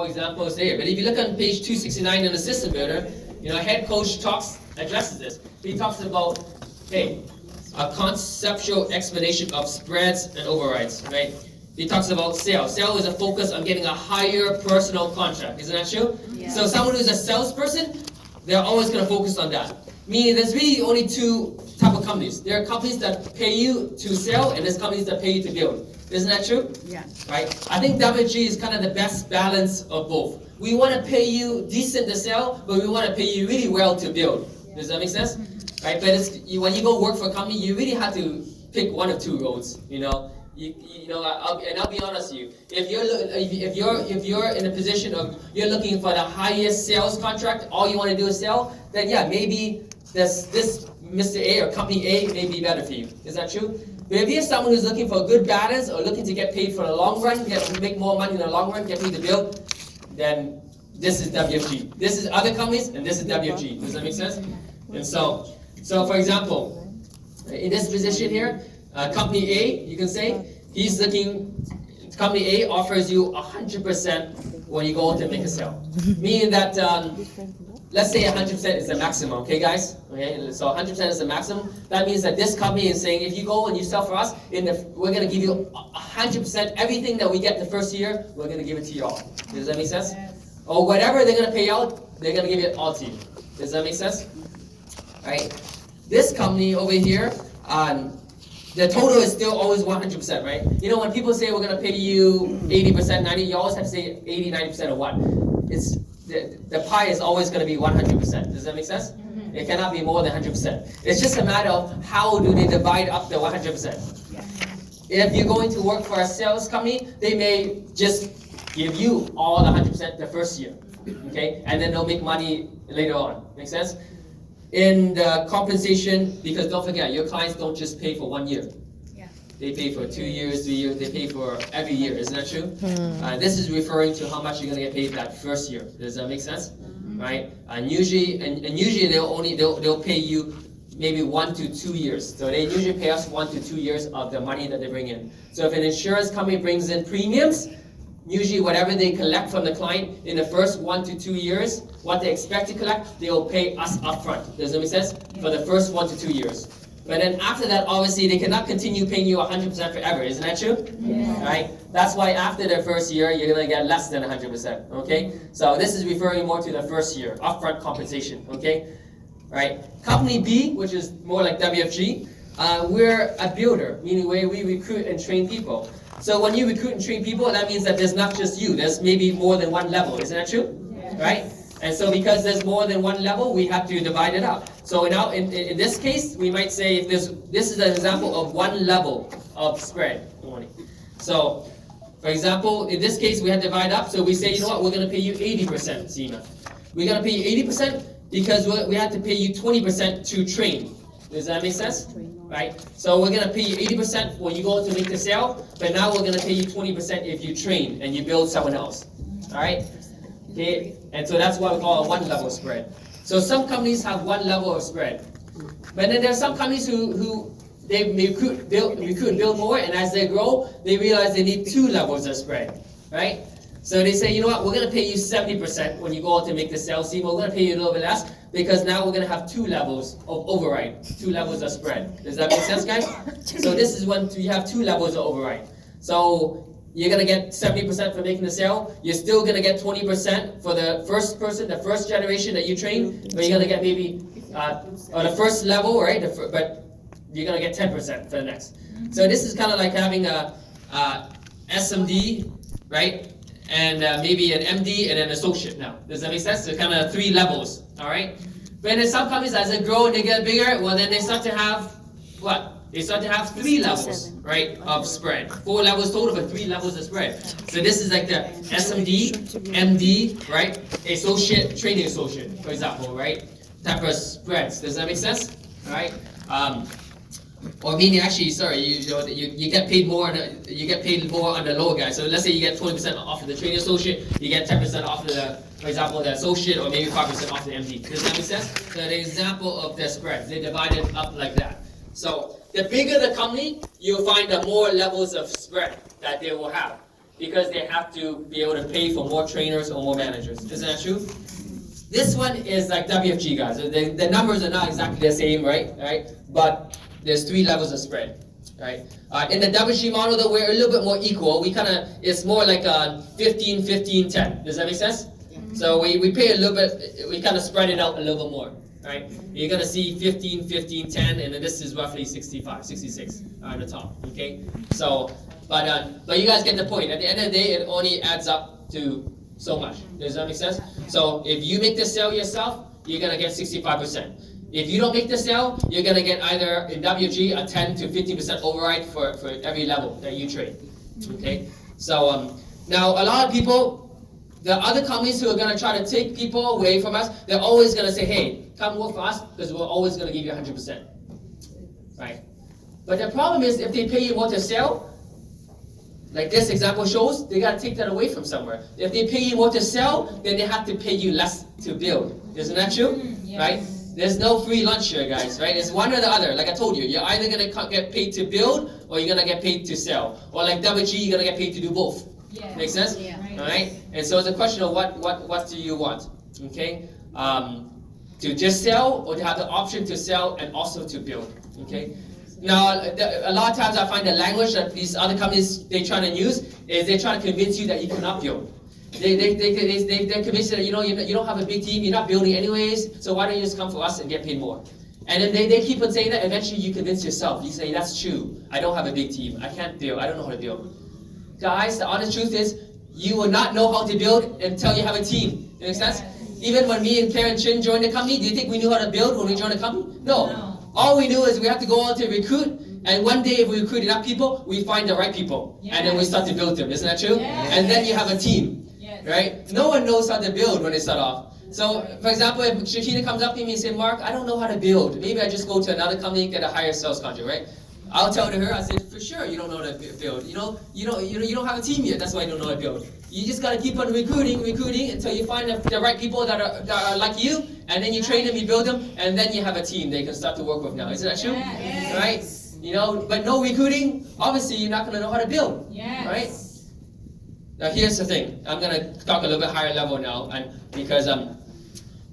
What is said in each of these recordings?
examples there. But if you look on page 269 in the System Builder, head coach addresses this. He talks about, hey, a conceptual explanation of spreads and overrides, right? He talks about sales. Sales is a focus on getting a higher personal contract. Isn't that true? Yeah. So someone who's a salesperson, they're always going to focus on that. Meaning there's really only two type of companies. There are companies that pay you to sell, and there's companies that pay you to build. Isn't that true? Yeah. Right? I think WFG is kind of the best balance of both. We want to pay you decent to sell, but we want to pay you really well to build. Does that make sense? Right? But when you go work for a company, you really have to pick one of two roads. I'll be honest with you. If you're in a position of you're looking for the highest sales contract, all you want to do is sell, then yeah, maybe this Mr. A or Company A may be better for you. Is that true? But if you're someone who's looking for a good balance or looking to get paid for the long run, make more money in the long run, get paid to build, then this is WFG. This is other companies, and this is WFG. Does that make sense? And so for example, in this position here, Company A, you can say, Company A offers you 100% when you go to make a sale. Meaning that, let's say 100% is the maximum, okay guys? Okay, so 100% is the maximum. That means that this company is saying, if you go and you sell for us, we're going to give you 100%, everything that we get the first year, we're going to give it to you all. Does that make sense? Or whatever they're going to pay out, they're going to give it all to you. Does that make sense? Right? This company over here, the total is still always 100%, right? When people say we're going to pay you 80%, 90%, you always have to say 80, 90% of what? The pie is always going to be 100%. Does that make sense? Mm-hmm. It cannot be more than 100%. It's just a matter of how do they divide up the 100%. Yeah. If you're going to work for a sales company, they may just give you all the 100% the first year, okay? And then they'll make money later on. Make sense? In the compensation, because don't forget, your clients don't just pay for 1 year. Yeah. They pay for 2 years, 3 years, they pay for every year. Isn't that true? This is referring to how much you're going to get paid that first year. Does that make sense? Right? And usually they'll pay you maybe 1 to 2 years. So they usually pay us 1 to 2 years of the money that they bring in. So if an insurance company brings in premiums, usually whatever they collect from the client in the first 1 to 2 years, what they expect to collect, they will pay us upfront. Does that make sense? For the first 1 to 2 years. But then after that, obviously, they cannot continue paying you 100% forever. Isn't that true? Yeah. Right? That's why after the first year, you're going to get less than 100%. Okay? So this is referring more to the first year, upfront compensation. Okay? Right? Company B, which is more like WFG, we're a builder, meaning where we recruit and train people. So when you recruit and train people, that means that there's not just you. There's maybe more than one level. Isn't that true? Yes. Right? And so because there's more than one level, we have to divide it up. So now in this case, we might say if this is an example of one level of spread. So, for example, in this case, we have to divide up. So we say, you know what, we're going to pay you 80%, Seema. We're going to pay you 80% because we have to pay you 20% to train. Does that make sense? Right? So we're going to pay you 80% when you go to make the sale, but now we're going to pay you 20% if you train and you build someone else. All right? Okay? And so that's what we call a one-level spread. So some companies have one level of spread. But then there are some companies who they recruit, build more, and as they grow, they realize they need 2 levels of spread. Right? So they say, you know what, we're going to pay you 70% when you go out to make the sales team. We're going to pay you a little bit less because now we're going to have 2 levels of override, 2 levels of spread. Does that make sense, guys? So this is when you have 2 levels of override. So you're going to get 70% for making the sale. You're still going to get 20% for the first person, the first generation that you train, but you're going to get maybe on the first level, right? But you're going to get 10% for the next. So this is kind of like having a SMD, right? And maybe an MD and an associate now. Does that make sense? So kind of 3 levels, all right? But in some companies, as they grow and they get bigger, well, then they start to have, what? They start to have 3 levels, right, of spread. 4 levels total, but 3 levels of spread. So this is like the SMD, MD, right? Associate, training associate, for example, right? Type of spreads. Does that make sense? All right? Or meaning actually, sorry, you get paid more. You get paid more on the lower guy. So let's say you get 20% off of the training associate, you get 10% off of the, for example, the associate, or maybe 5% off the MD. Does that make sense? So the example of the spreads, they divide it up like that. So the bigger the company, you'll find the more levels of spread that they will have. because they have to be able to pay for more trainers or more managers. Isn't that true? This one is like WFG, guys. The numbers are not exactly the same, right? But there's 3 levels of spread, right? In the WFG model, though, we're a little bit more equal. It's more like 15, 15, 10. Does that make sense? So we pay a little bit, we kind of spread it out a little bit more, right? You're going to see 15, 15, 10, and then this is roughly 65, 66 on the top, okay? So, but you guys get the point. At the end of the day, it only adds up to so much. Does that make sense? So if you make the sale yourself, you're going to get 65%. If you don't make the sale, you're going to get either in WFG a 10 to 50% override for every level that you trade, okay? So now a lot of people, the other companies who are going to try to take people away from us, they're always going to say, hey, come work for us because we're always going to give you 100%. Right? But the problem is if they pay you more to sell, like this example shows, they got to take that away from somewhere. If they pay you more to sell, then they have to pay you less to build. Isn't that true? Yes. Right? There's no free lunch here, guys, right? It's one or the other. Like I told you, you're either going to get paid to build or you're going to get paid to sell. Or like WG, you're going to get paid to do both. Yeah. Make sense? Yeah. All right? And so it's a question of what do you want, okay? To just sell or to have the option to sell and also to build, okay? Now, a lot of times I find the language that these other companies, they're trying to use is they're trying to convince you that you cannot build. They're convinced that, you don't have a big team, you're not building anyways, so why don't you just come for us and get paid more? And then they keep on saying that, eventually you convince yourself. You say, that's true, I don't have a big team, I can't build, I don't know how to build. Guys, the honest truth is, you will not know how to build until you have a team. You understand? Even when me and Karen Chin joined the company, do you think we knew how to build when we joined the company? No. All we knew is we have to go out to recruit, and one day if we recruit enough people, we find the right people. Yes. And then we start to build them. Isn't that true? Yes. And then you have a team. Yes. Right? No one knows how to build when they start off. So, for example, if Shakina comes up to me and says, Mark, I don't know how to build. Maybe I just go to another company and get a higher sales contract, right? I'll tell to her, I said, for sure you don't know how to build. You don't have a team yet, that's why you don't know how to build. You just gotta keep on recruiting until you find the right people that are like you, and then you train them, you build them, and then you have a team they can start to work with now. Isn't that true? Yes. Right? But no recruiting, obviously you're not gonna know how to build. Yes. Right? Now here's the thing. I'm gonna talk a little bit higher level now, and because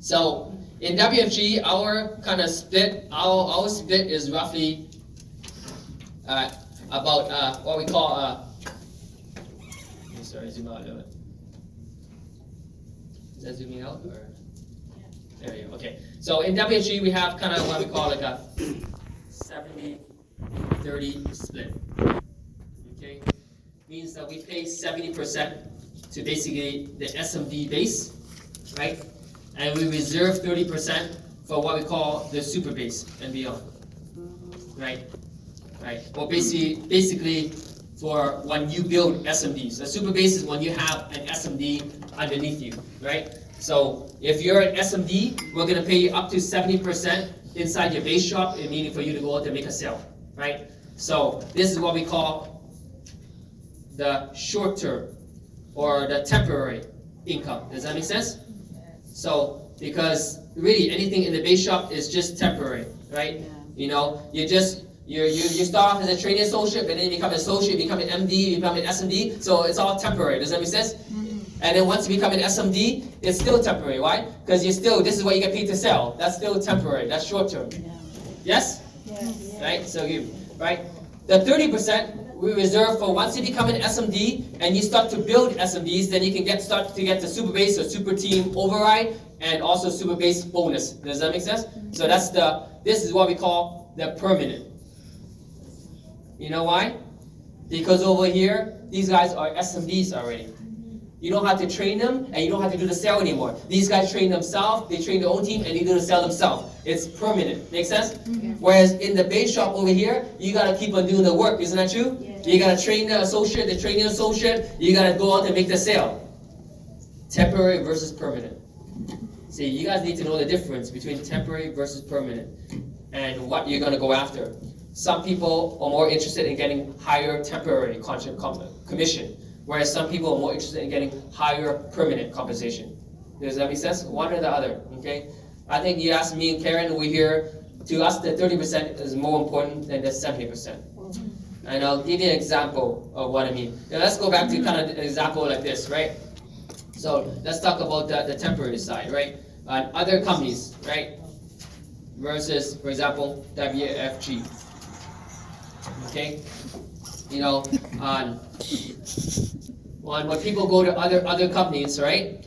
so in WFG our kind of split, our split is roughly about what we call sorry, zoom out a little bit. Is that zooming out? Or? There you go. Okay. So in WFG we have kind of what we call like a 70-30 split. Okay? Means that we pay 70% to basically the SMD base, right? And we reserve 30% for what we call the super base and beyond. Right? Right. Well, basically for when you build SMDs. A super base is when you have an SMD underneath you, right? So if you're an SMD, we're going to pay you up to 70% inside your base shop, meaning for you to go out and make a sale, right? So this is what we call the short term or the temporary income. Does that make sense? So because really anything in the base shop is just temporary, right? You start off as a training associate, but then you become an associate, you become an MD, you become an SMD, so it's all temporary. Does that make sense? And then once you become an SMD, it's still temporary. Why? Because this is what you get paid to sell. That's still temporary. That's short term. Yes? Yes. Right? So right? The 30% we reserve for once you become an SMD and you start to build SMDs, then you can start to get the super base or super team override and also super base bonus. Does that make sense? So this is what we call the permanent. You know why? Because over here, these guys are SMDs already. You don't have to train them, and you don't have to do the sale anymore. These guys train themselves, they train their own team, and they do the sale themselves. It's permanent. Make sense? Mm-hmm. Whereas in the base shop over here, you gotta keep on doing the work. Isn't that true? Yeah. You gotta train the associate, the training associate. You gotta go out and make the sale. Temporary versus permanent. See, you guys need to know the difference between temporary versus permanent, and what you're gonna go after. Some people are more interested in getting higher temporary commission, whereas some people are more interested in getting higher permanent compensation. Does that make sense? One or the other, okay? I think you asked me and Karen, to us the 30% is more important than the 70%. And I'll give you an example of what I mean. Now let's go back to kind of an example like this, right? So let's talk about the temporary side, right? Other companies, right? Versus, for example, WFG. Okay? You know, when people go to other companies, right?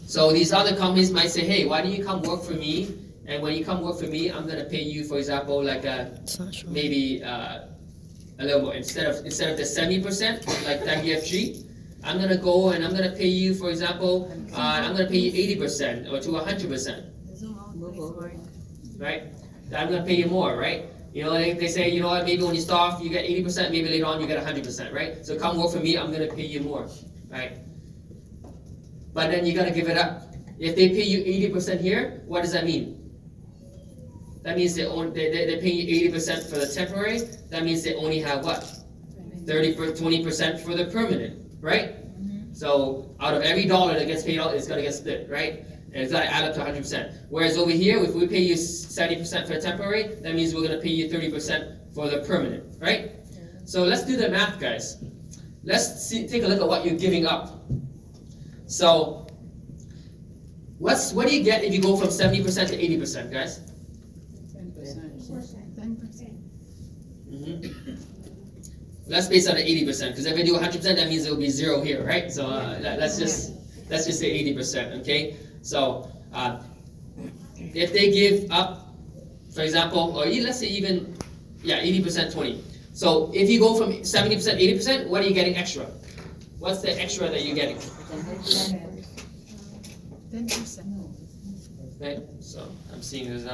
So these other companies might say, hey, why don't you come work for me? And when you come work for me, I'm gonna pay you, for example, like maybe a little more. Instead of the 70% like WFG, I'm gonna go and I'm gonna pay you, for example, I'm gonna pay you 80% or to 100%. Right? I'm gonna pay you more, right? You know, they say, you know what, maybe when you start off you get 80%, maybe later on you get 100%, right? So come work for me, I'm gonna pay you more, right? But then you gotta give it up. If they pay you 80% here, what does that mean? That means they pay you 80% for the temporary. That means they only have what? 20% for the permanent, right? So out of every dollar that gets paid out, it's gonna get split, right? And it's gotta add up to 100%. Whereas over here, if we pay you 70% for the temporary, that means we're gonna pay you 30% for the permanent, right? So let's do the math, guys. Let's take a look at what you're giving up. So what do you get if you go from 70% to 80%, guys? 10%. Let's base on the 80%, because if I do 100%, that means it will be 0 here, right? So let's just say 80%, okay? So if they give up, for example, or let's say even 80%, 20. So if you go from 70%, 80%, what are you getting extra? What's the extra that you're getting? 10%. Okay, so I'm seeing there's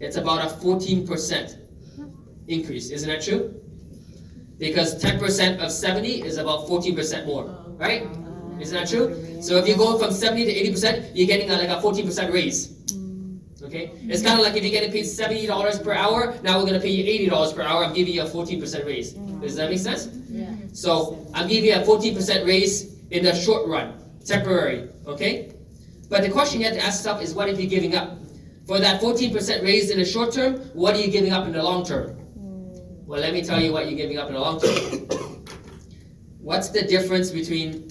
it's about a 14% increase, isn't that true? Because 10% of 70 is about 14% more, right? Isn't that true? So if you go from 70 to 80%, you're getting like a 14% raise. Okay? It's kind of like if you're getting paid $70 per hour, now we're going to pay you $80 per hour, I'm giving you a 14% raise. Does that make sense? Yeah. So I'm giving you a 14% raise in the short run, temporary, okay? But the question you have to ask yourself is, what are you giving up? For that 14% raise in the short term, what are you giving up in the long term? Well, let me tell you what you're giving up in the long term. What's the difference between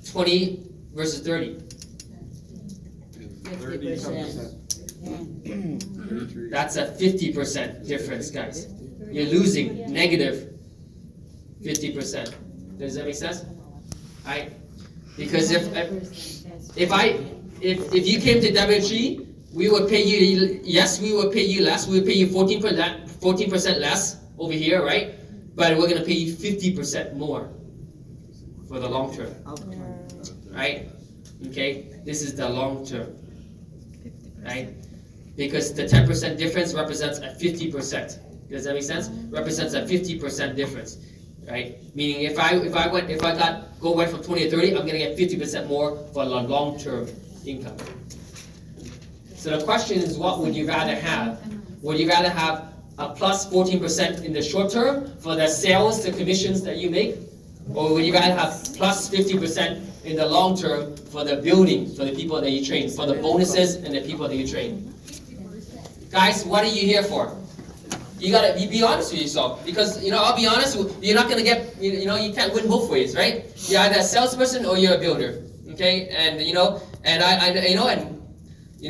20 versus 30? 30%. That's a 50% difference, guys. You're losing negative 50%. Does that make sense? Right? Because if you came to WFG, we would pay you, yes, we would pay you less. We would pay you 14% less over here, right? But we're going to pay you 50% more for the long term. Right? Okay? This is the long term. Right? Because the 10% difference represents a 50%. Does that make sense? Represents a 50% difference. Right? Meaning if I went from 20 to 30, I'm gonna get 50% more for the long-term income. So the question is, what would you rather have? Would you rather have a plus 14% in the short term for the sales, the commissions that you make? Or would you rather have plus 50% in the long term for the building, for the people that you train, for the bonuses and the people that you train? Guys, what are you here for? You gotta be honest with yourself, because I'll be honest, you're not gonna get, you can't win both ways, right? You're either a salesperson or you're a builder, okay? And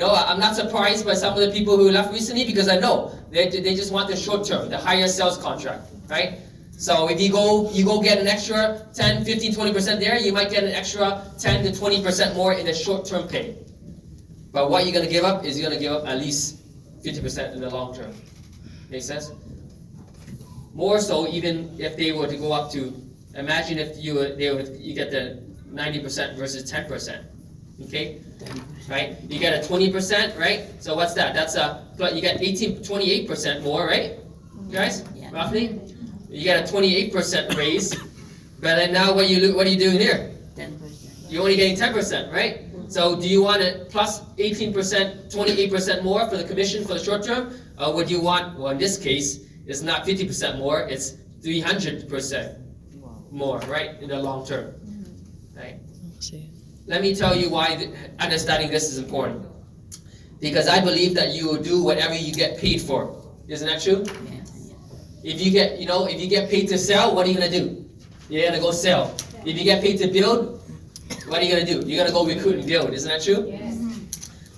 I'm not surprised by some of the people who left recently, because I know they just want the short term, the higher sales contract, right? So if you go get an extra 10, 15, 20% there, you might get an extra 10 to 20% more in the short term pay. But what you're gonna give up is you're gonna give up at least 50% in the long term. Make sense? More so, even if they were to go up to, imagine if you get the 90% versus 10%. Okay? Right? You get a 20%, right? So what's that? But you get 28% more, right? Guys? Yeah. Roughly? You get a 28% raise. But then now what are you doing here? 10%. You're only getting 10%, right? So do you want it plus 18%, 28% more for the commission for the short term? Or would you want, well, in this case, it's not 50% more, it's 300% more, right? In the long term, right? Let me tell you why understanding this is important. Because I believe that you will do whatever you get paid for. Isn't that true? Yeah. If you get paid to sell, what are you gonna do? You're gonna go sell. If you get paid to build, what are you gonna do? You're gonna go recruit and build. Isn't that true? Yes.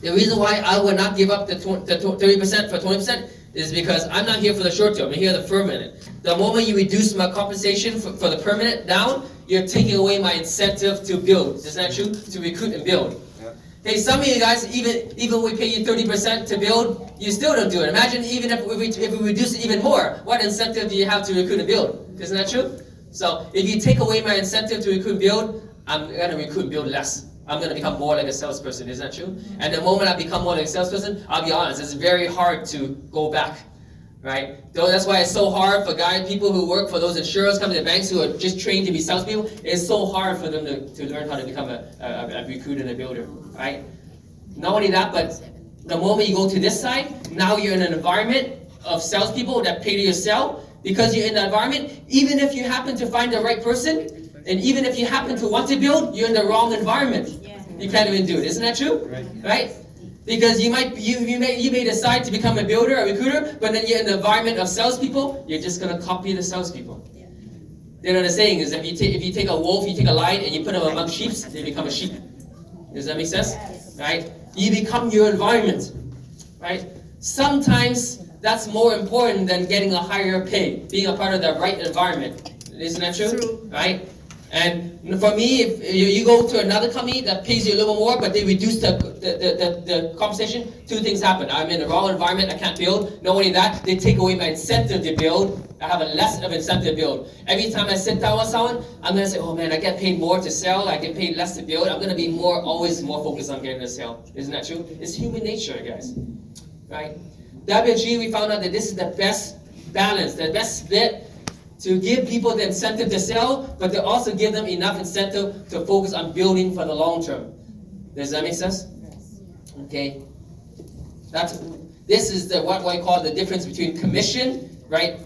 The reason why I would not give up the 30% for 20% is because I'm not here for the short term. I'm here for the permanent. The moment you reduce my compensation for the permanent down, you're taking away my incentive to build. Isn't that true? To recruit and build. Yeah. Hey, some of you guys, even we pay you 30% to build, you still don't do it. Imagine even if we reduce it even more, what incentive do you have to recruit and build? Isn't that true? So if you take away my incentive to recruit and build, I'm going to recruit and build less. I'm going to become more like a salesperson. Isn't that true? And the moment I become more like a salesperson, I'll be honest, it's very hard to go back. Right? So that's why it's so hard for people who work for those insurance companies, banks who are just trained to be salespeople. It's so hard for them to learn how to become a recruiter and a builder. Right? Not only that, but the moment you go to this side, now you're in an environment of salespeople that pay to your sell. Because you're in the environment, even if you happen to find the right person, and even if you happen to want to build, you're in the wrong environment. Yeah. You can't even do it. Isn't that true? Right. Because you may decide to become a builder, a recruiter, but then you're in the environment of salespeople, you're just gonna copy the salespeople. Yeah. You know what the saying is, if you take a wolf, you take a lion, and you put them among sheep, they become a sheep. Does that make sense? Yes. Right? You become your environment. Right? Sometimes that's more important than getting a higher pay, being a part of the right environment. Isn't that true? True. Right? And for me, if you go to another company that pays you a little more, but they reduce the compensation, two things happen. I'm in the wrong environment, I can't build. Not only that, they take away my incentive to build. I have a less of incentive to build. Every time I sit down with someone, I'm going to say, oh man, I get paid more to sell, I get paid less to build. I'm going to be always more focused on getting to sell. Isn't that true? It's human nature, guys. Right? WFG, we found out that this is the best balance, the best split to give people the incentive to sell, but to also give them enough incentive to focus on building for the long term. Does that make sense? Yes. Okay. This is what I call the difference between commission, right,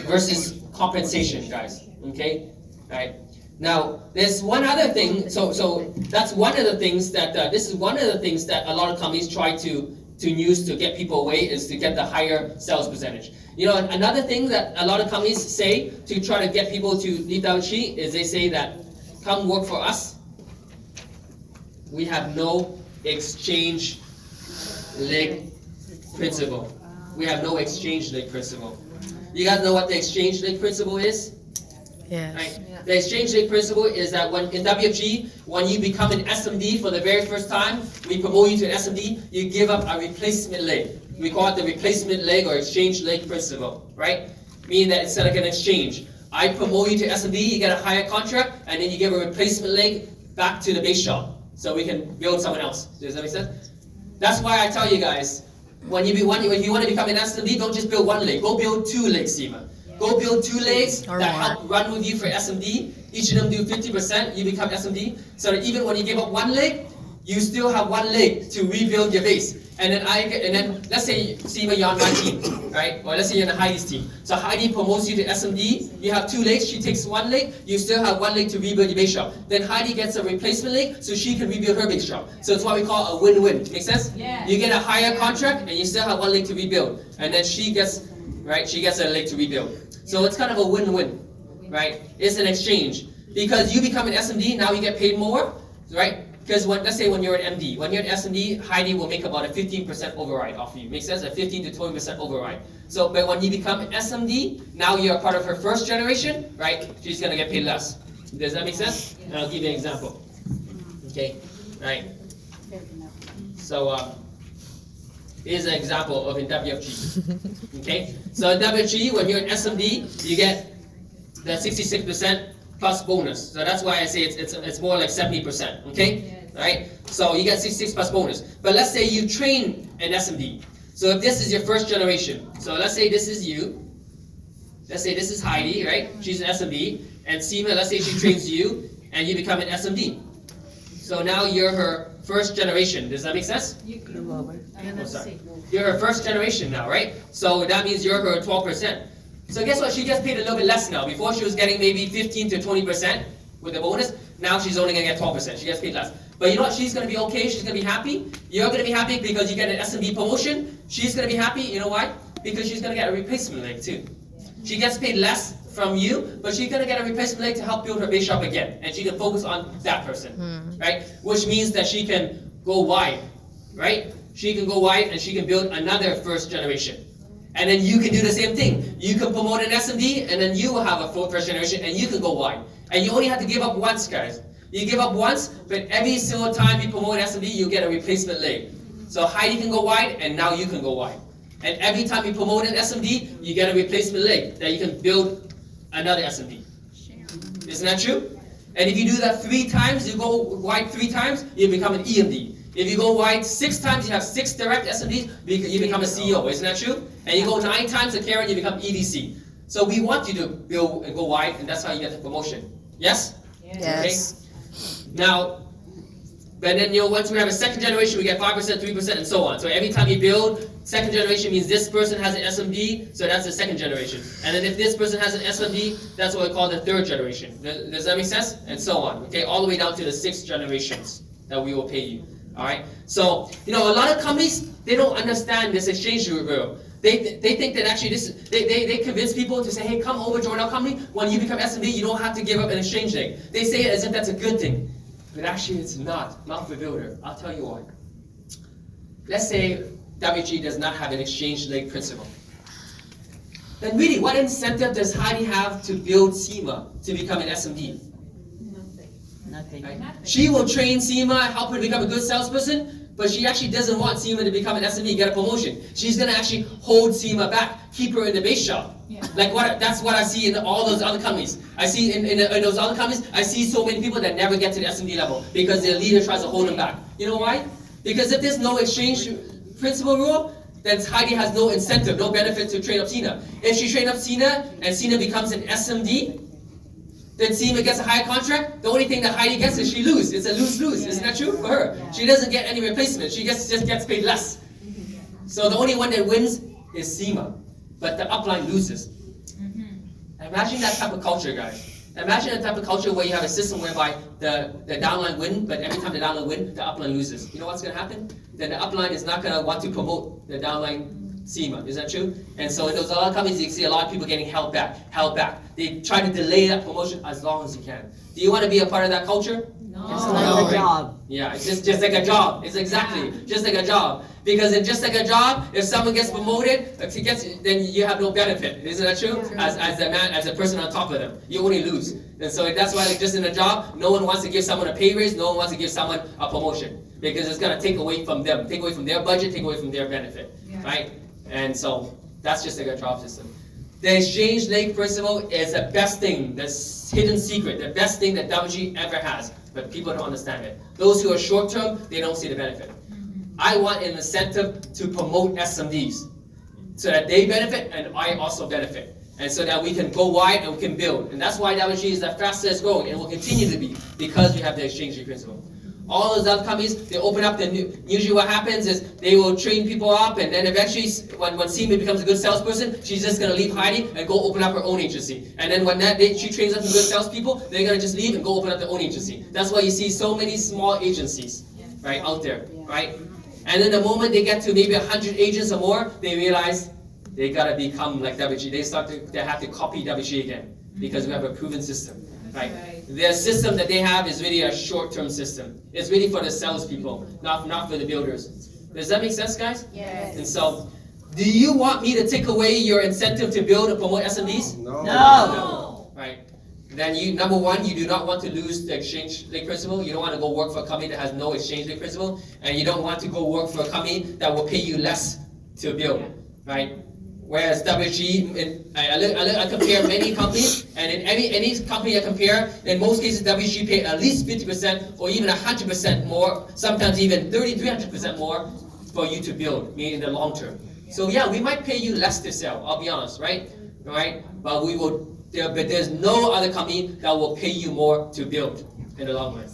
versus compensation, guys. Okay, right. Now, there's one other thing. So that's one of the things that this is one of the things that a lot of companies try to use to get people away is to get the higher sales percentage. You know, another thing that a lot of companies say to try to get people to leave WFG is they say that, come work for us. We have no exchange link principle. We have no exchange link principle. You guys know what the exchange link principle is? Yes. Right? Yeah. The exchange rate principle is that when in WFG, when you become an SMD for the very first time, we promote you to an SMD, you give up a replacement leg. We call it the replacement leg or exchange leg principle, right? Meaning that it's like an exchange. I promote you to SMD, you get a higher contract, and then you give a replacement leg back to the base shop, so we can build someone else. Does that make sense? That's why I tell you guys, if you want to become an SMD, don't just build one leg, go build 2 legs, Seema. Go build 2 legs Or that more. help run with you for SMD. Each of them do 50%, you become SMD. So that even when you give up 1 leg, you still have 1 leg to rebuild your base. And then let's say Seema, you're on my team, right? Or let's say you're on Heidi's team. So Heidi promotes you to SMD. You have 2 legs. She takes 1 leg. You still have 1 leg to rebuild your base shop. Then Heidi gets a replacement leg, so she can rebuild her base shop. So it's what we call a win-win. Make sense? Yeah. You get a higher contract, and you still have 1 leg to rebuild. And then she gets a leg to rebuild. So it's kind of a win-win, right? It's an exchange. Because you become an SMD, now you get paid more, right? Because let's say when you're an MD, when you're an SMD, Heidi will make about a 15% override off of you. Make sense? A 15 to 20% override. So, but when you become an SMD, now you're a part of her first generation, right? She's gonna get paid less. Does that make sense? And I'll give you an example. Okay, right? So, here's an example of in WFG. Okay, so in WFG, when you're an SMD, you get the 66% plus bonus. So that's why I say it's more like 70%. Okay, right? So you get 66 plus bonus. But let's say you train an SMD. So if this is your first generation, so let's say this is you. Let's say this is Heidi, right? She's an SMD, and Seema, let's say she trains you, and you become an SMD. So now you're her first generation. Does that make sense? You're her first generation now, right? So that means you're her 12%. So guess what? She gets paid a little bit less now. Before she was getting maybe 15 to 20% with the bonus. Now she's only going to get 12%. She gets paid less. But you know what? She's going to be okay. She's going to be happy. You're going to be happy because you get an SMB promotion. She's going to be happy. You know why? Because she's going to get a replacement leg too. She gets paid less from you, but she's gonna get a replacement leg to help build her base shop again, and she can focus on that person, right? Which means that she can go wide, right? She can go wide and she can build another first generation. And then you can do the same thing. You can promote an SMD, and then you will have a first generation, and you can go wide. And you only have to give up once, guys. You give up once, but every single time you promote an SMD, you get a replacement leg. So Heidi can go wide, and now you can go wide. And every time you promote an SMD, you get a replacement leg that you can build another SMD. Isn't that true? And if you do that 3 times, you go wide 3 times, you become an EMD. If you go wide 6 times, you have 6 direct SMDs, you become a CEO. Isn't that true? And you go 9 times a Karen, you become EDC. So we want you to build and go wide, and that's how you get the promotion. Yes? Yes. Okay? Now, but then once we have a second generation, we get 5%, 3%, and so on. So every time you build, second generation means this person has an SMD, so that's the second generation. And then if this person has an SMD, that's what we call the third generation. Does that make sense? And so on. Okay, all the way down to the 6 generations that we will pay you. All right. So a lot of companies, they don't understand this exchange rule. They think that actually they convince people to say, hey, come over, join our company. When you become SMD, you don't have to give up an exchange leg. They say it as if that's a good thing. But actually it's not for builder. I'll tell you why. Let's say WFG does not have an exchange leg principle. Then really, what incentive does Heidi have to build SEMA to become an SMD? Nothing. Right? She will train SEMA, help her to become a good salesperson, but she actually doesn't want SEMA to become an SMD, get a promotion. She's going to actually hold SEMA back, keep her in the base shop. Yeah. That's what I see in all those other companies. I see in those other companies, I see so many people that never get to the SMD level because their leader tries to hold them back. You know why? Because if there's no exchange principle rule, then Heidi has no incentive, no benefit to train up Sina. If she trains up Sina and Sina becomes an SMD, then SEMA gets a higher contract. The only thing that Heidi gets is she loses. It's a lose-lose. Isn't that true for her? Yeah. She doesn't get any replacement. She just gets paid less. So the only one that wins is SEMA, but the upline loses. Imagine that type of culture, guys. Imagine that type of culture where you have a system whereby the downline win, but every time the downline win, the upline loses. You know what's going to happen? Then the upline is not going to want to promote the downline SEMA. Is that true? And so in those other companies, you see a lot of people getting held back. They try to delay that promotion as long as you can. Do you want to be a part of that culture? No. It's like a job. Yeah, it's just like a job. It's exactly just like a job. Because it's just like a job, if someone gets promoted, then you have no benefit. Isn't that true? As a person on top of them, you only lose. And so that's why, just in a job, no one wants to give someone a pay raise. No one wants to give someone a promotion because it's going to take away from them, take away from their budget, take away from their benefit, right? And so that's just like a job system. The exchange leg principle is the best thing, the hidden secret, the best thing that WFG ever has, but people don't understand it. Those who are short-term, they don't see the benefit. I want an incentive to promote SMDs so that they benefit and I also benefit. And so that we can go wide and we can build. And that's why WFG is the fastest growing and will continue to be because we have the exchange leg principle. All those other companies, they open up usually what happens is they will train people up and then eventually when SEMA becomes a good salesperson, she's just going to leave Heidi and go open up her own agency. And then when she trains up some good salespeople, they're going to just leave and go open up their own agency. That's why you see so many small agencies, right, out there, right? And then the moment they get to maybe 100 agents or more, they realize they got to become like WFG. They have to copy WFG again because we have a proven system. Right. Their system that they have is really a short-term system. It's really for the salespeople, not for the builders. Does that make sense, guys? Yes. And so, do you want me to take away your incentive to build and promote SMDs? No. Right. Then number one, you do not want to lose the exchange leg principle. You don't want to go work for a company that has no exchange leg principle, and you don't want to go work for a company that will pay you less to build. Right. Whereas WFG, I compare many companies, and in any company I compare, in most cases WFG pay at least 50% or even 100% more, sometimes even 300% more for you to build, meaning in the long term. So yeah, we might pay you less to sell, I'll be honest, right? But there's no other company that will pay you more to build in the long run.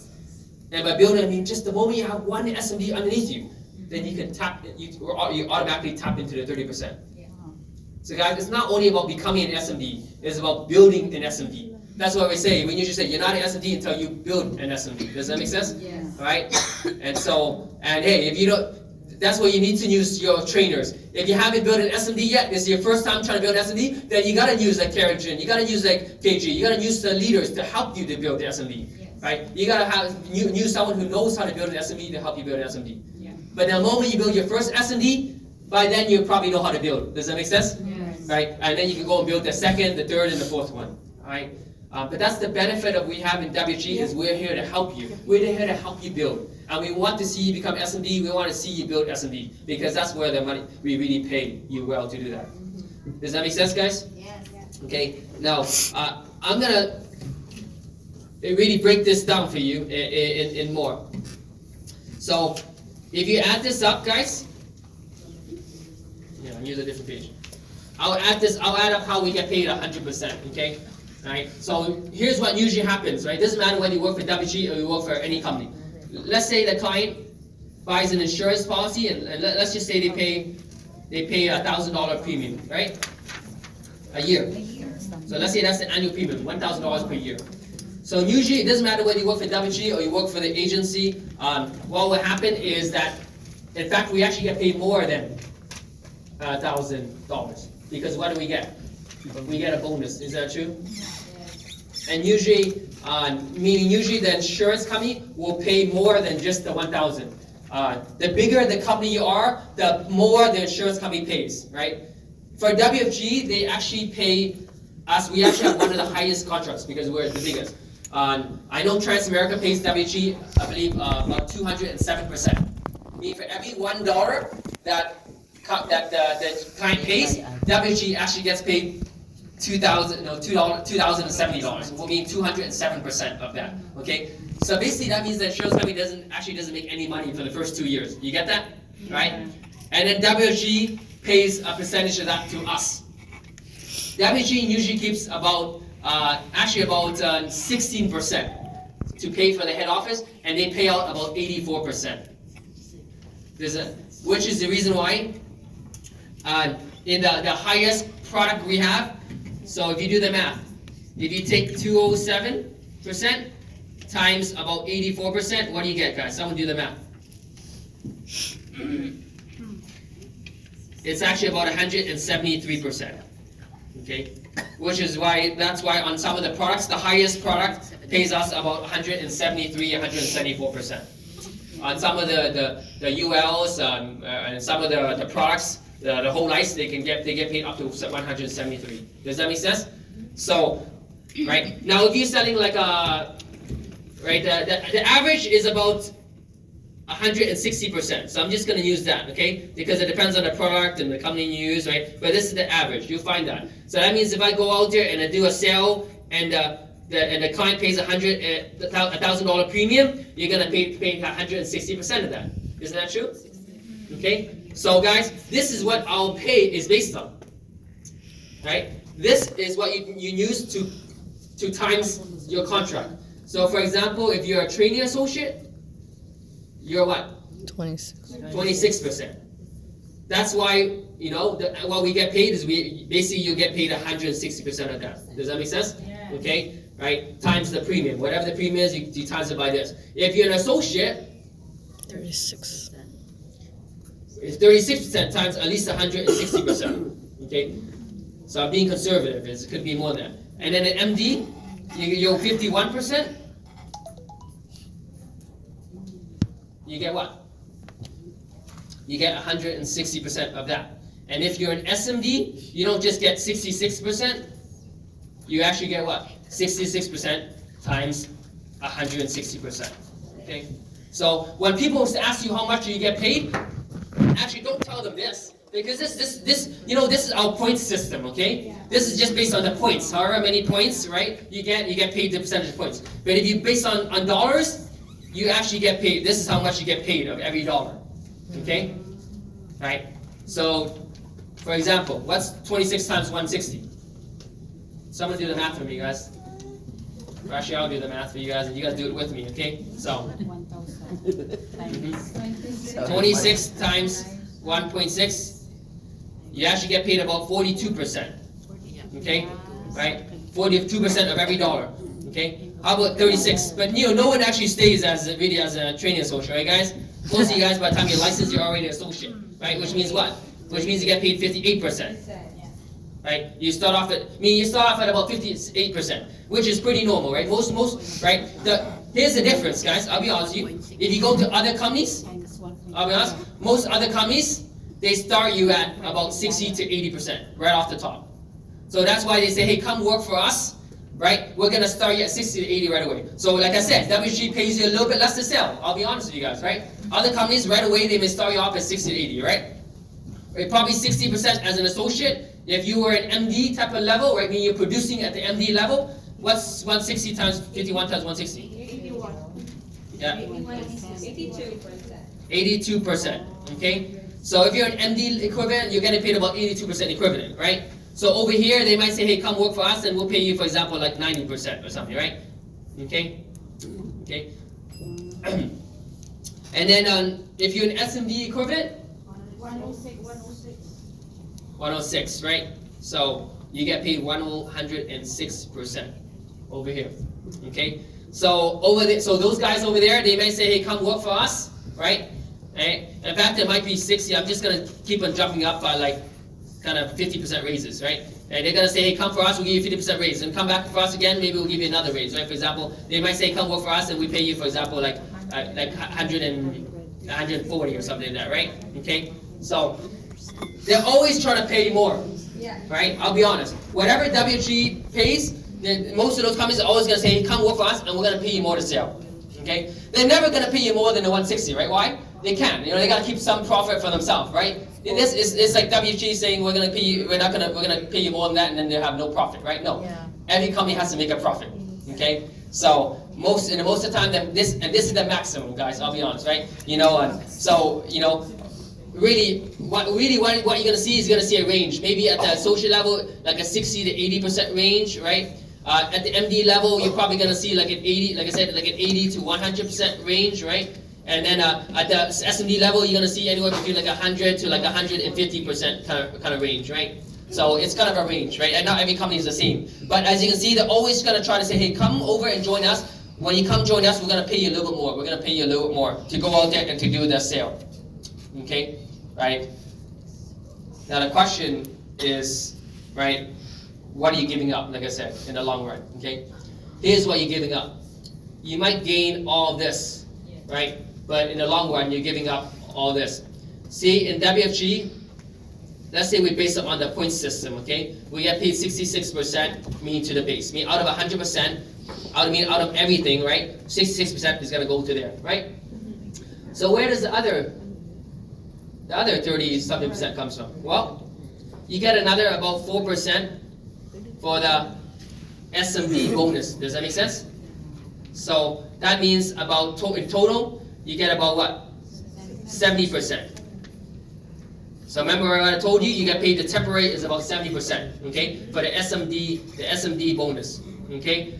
And by building, I mean just the moment you have one SMD underneath you, then you can you automatically tap into the 30%. So guys, it's not only about becoming an SMD, it's about building an SMD. That's what we say. We usually say you're not an SMD until you build an SMD. Does that make sense? Yes. Right? And hey, if you don't, that's where you need to use your trainers. If you haven't built an SMD yet, this is your first time trying to build an SMD, then you gotta use like Carrigan, you gotta use like KG, you gotta use the leaders to help you to build the SMD. Right? You gotta have use someone who knows how to build an SMD to help you build an SMD. Yeah. But the moment you build your first SMD, by then you probably know how to build. Does that make sense? Yes. Right? And then you can go and build the second, the third, and the fourth one. Alright? But that's the benefit of we have in WFG is we're here to help you. We're here to help you build. And we want to see you become SMD. We want to see you build SMD because that's where the money we really pay you well to do that. Does that make sense, guys? Yes. Okay. Now I'm gonna really break this down for you in more. So if you add this up, guys. Yeah, I'll use a different page. I'll add up how we get paid 100%. Okay. Right. So here's what usually happens. Right. It doesn't matter whether you work for WFG or you work for any company. Let's say the client buys an insurance policy, and let's just say they pay $1,000 premium, right? A year. So let's say that's the annual premium, $1,000 per year. So usually it doesn't matter whether you work for WFG or you work for the agency. What will happen is that, in fact, we actually get paid more than $1,000 because what do we get? We get a bonus. Is that true? And usually, meaning usually the insurance company will pay more than just the 1,000. The bigger the company you are, the more the insurance company pays, right? For WFG, they actually pay us. We actually have one of the highest contracts because we're the biggest. I know Transamerica pays WFG, I believe, about 207%. Meaning for every $1 that the client pays, WFG actually gets paid $2,070, will mean 207% of that. Okay, so basically that means the insurance company doesn't make any money for the first 2 years. You get that, right? And then WFG pays a percentage of that to us. WFG usually keeps about 16% to pay for the head office, and they pay out about 84%. Which is the reason why in the highest product we have. So if you do the math, if you take 207% times about 84%, what do you get, guys? Someone do the math. It's actually about 173%. Okay, that's why on some of the products, the highest product pays us about 174%. On some of the ULs and some of the products, the whole life, they get paid up to 173. Does that make sense? So, right now, if you're selling like the average is about 160%. So I'm just going to use that, okay? Because it depends on the product and the company you use, right? But this is the average. You'll find that. So that means if I go out there and I do a sale and the client pays $1,000 premium, you're going to pay 160% of that. Isn't that true? Okay. So guys, this is what our pay is based on. Right? This is what you use to times your contract. So for example, if you're a trainee associate, you're what? 26%. That's why, what we get paid is you get paid 160% of that. Does that make sense? Yeah. Okay? Right? Times the premium. Whatever the premium is, you times it by this. If you're an associate, 36. it's 36% times at least 160%. Okay? So I'm being conservative. It could be more than that. And then an MD, you're 51%. You get what? You get 160% of that. And if you're an SMD, you don't just get 66%. You actually get what? 66% times 160%. Okay? So when people ask you how much you get paid, actually don't tell them this. Because this is our point system, okay? Yeah. This is just based on the points. However many points, right? You get paid the percentage points. But if you based on dollars, you actually get paid. This is how much you get paid of every dollar. Okay? Right? So, for example, what's 26 times 160? Someone do the math for me, guys. Or actually, I'll do the math for you guys, and you guys do it with me, okay? So, 26 times 1.6, you actually get paid about 42%. Okay? Right? 42% of every dollar. Okay? How about 36? But no one actually stays as a training associate, right, guys? Most of you guys, by the time you're licensed, you're already an associate, right? Which means what? Which means you get paid 58%, right? You start off at about 58%, which is pretty normal, right? Most, right? Here's the difference, guys. I'll be honest with you. If you go to other companies, I'll be honest, most other companies, they start you at about 60 to 80% right off the top. So that's why they say, hey, come work for us, right? We're gonna start you at 60 to 80 right away. So like I said, WFG pays you a little bit less to sell. I'll be honest with you guys, right? Other companies right away, they may start you off at 60 to 80, right? Probably 60% as an associate. If you were an MD type of level, right, meaning you're producing at the MD level, what's 160 times 51 times 160? 81. Yeah. 82%. 82%. Okay. So if you're an MD equivalent, you're getting paid about 82% equivalent, right? So over here, they might say, hey, come work for us, and we'll pay you, for example, like 90% or something, right? Okay. Okay. And then if you're an SMD equivalent, 106, right? So you get paid 106% over here. Okay? So over there, so those guys over there, they may say, hey, come work for us, right? Right? In fact, it might be 60. I'm just gonna keep on jumping up by like kind of 50% raises, right? And they're gonna say, hey, come for us, we'll give you 50% raise. And come back for us again, maybe we'll give you another raise, right? For example, they might say, come work for us, and we pay you, for example, like 140 or something like that, right? Okay? So they're always trying to pay more, right? I'll be honest. Whatever WFG pays, most of those companies are always going to say, hey, come work for us, and we're going to pay you more to sell. Okay? They're never going to pay you more than the 160, right? Why? They can't. They got to keep some profit for themselves, right? It's like WFG saying we're going to pay you, we're going to pay you more than that, and then they have no profit, right? No. Yeah. Every company has to make a profit. Okay? So most of the time, this is the maximum, guys. I'll be honest, right? Really, what you're gonna see is you're gonna see a range. Maybe at the associate level, like a 60 to 80% range, right? At the MD level, you're probably gonna see like an 80, like I said, like an 80 to 100% range, right? And then at the SMD level, you're gonna see anywhere between like 100 to like 150% kind of range, right? So it's kind of a range, right? And not every company is the same. But as you can see, they're always gonna try to say, hey, come over and join us. When you come join us, we're gonna pay you a little bit more. We're gonna pay you a little bit more to go out there and to do the sale. Okay, right? Now the question is, right, what are you giving up, like I said, in the long run, okay? Here's what you're giving up. You might gain all this, right? But in the long run, you're giving up all this. See, in WFG, let's say we base it on the point system, okay? We get paid 66% mean to the base. Mean out of 100%, out of everything, right? 66% is gonna go to there, right? So where does the other 30-something% comes from? Well, you get another about 4% for the SMD bonus. Does that make sense? So that means about in total, you get about what? 70%. So remember what I told you? You get paid the temporary is about 70%. Okay, for the SMD bonus. Okay.